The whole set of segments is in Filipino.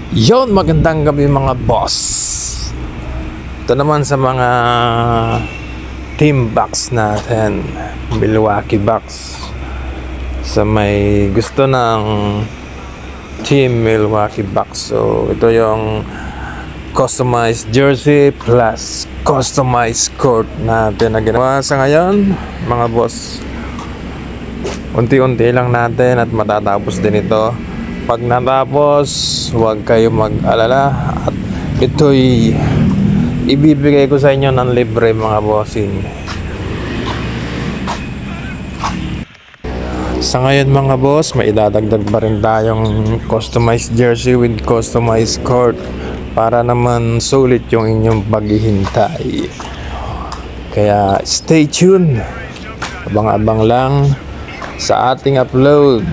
Yon, magandang gabi mga boss. Ito naman sa mga team box natin, Milwaukee Bucks. Sa may gusto ng team Milwaukee Bucks. So ito yung customized jersey plus customized court natin na ginawa sa ngayon mga boss. Unti-unti lang natin at matatapos din ito. Pag natapos, huwag kayo mag-alala at ito'y ibibigay ko sa inyo ng libre mga bossing. Sa ngayon mga boss, may idadagdag pa rin tayong customized jersey with customized court para naman sulit yung inyong paghihintay. Kaya stay tuned, abang-abang lang sa ating upload.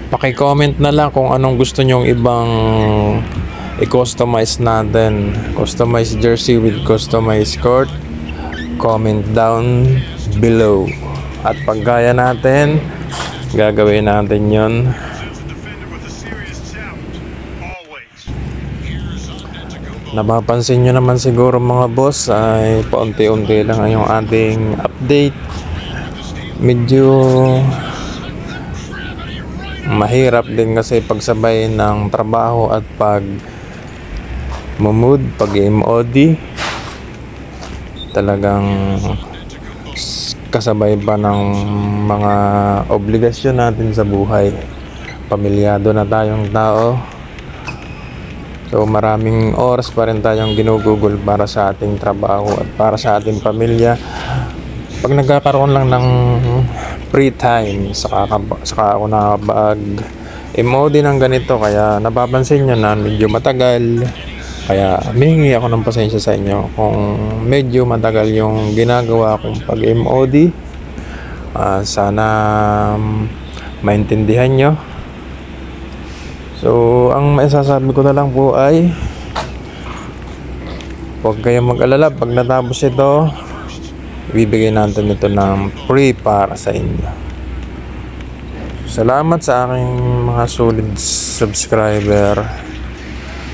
Paki-comment na lang kung anong gusto nyong ibang i-customize natin. Customized jersey with customized court. Comment down below. At pag kaya natin, gagawin natin yon. Napapansin nyo naman siguro mga boss ay paunti-unti lang yung ating update. Medyo mahirap din kasi pagsabay ng trabaho at pag MOD talagang kasabay pa ng mga obligasyon natin sa buhay. Pamilyado na tayong tao, so maraming oras pa rin tayong ginugugol para sa ating trabaho at para sa ating pamilya. Pag nagkakaroon lang ng free time, saka ako nakapag-MOD ng ganito, kaya napapansin nyo na medyo matagal. Kaya humingi ako ng pasensya sa inyo kung medyo matagal yung ginagawa kong pag-MOD. Sana maintindihan nyo. So ang maisasabi ko na lang po ay huwag kayong mag-alala. Pag natapos ito, ibibigay natin ito ng free para sa inyo. Salamat sa aking mga solid subscriber,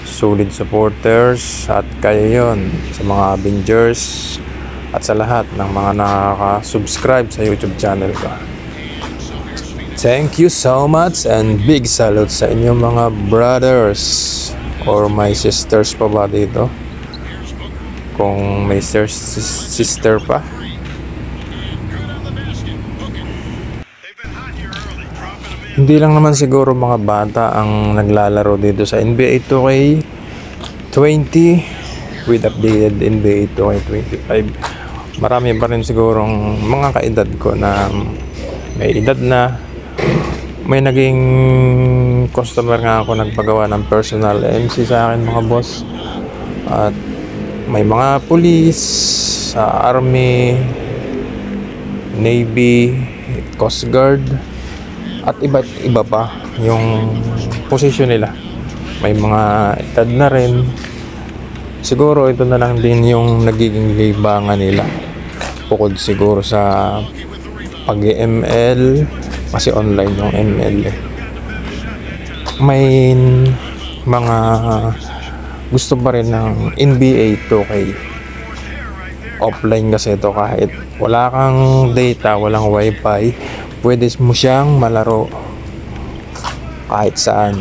solid supporters, at kayo yon sa mga Avengers at sa lahat ng mga nakaka-subscribe sa YouTube channel ko. Thank you so much and big salute sa inyong mga brothers or my sisters pa ba dito, kung may sister pa. Hindi lang naman siguro mga bata ang naglalaro dito sa NBA 2K20 with updated NBA 2K25. Marami pa rin sigurong mga kaedad ko na may edad na. May naging customer nga ako nagpagawa ng personal MC sa akin mga boss. At may mga police, army, navy, coast guard, at iba't iba pa yung posisyon nila. May mga edad na rin. Siguro ito na lang din yung nagiging libangan nila, bukod siguro sa pag-ML, kasi online yung ML. May mga gusto pa rin ng NBA 2K. Offline kasi ito, kahit wala kang data, walang wifi, pwede mo siyang malaro kahit saan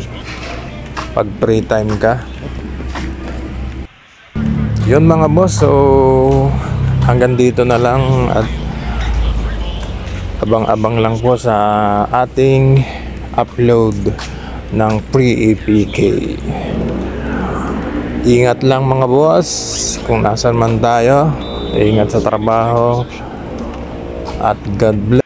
pag free time ka. Yun mga boss, so hanggang dito na lang at abang-abang lang po sa ating upload ng pre-APK. Ingat lang mga boss kung nasan man tayo. Ingat sa trabaho at God bless.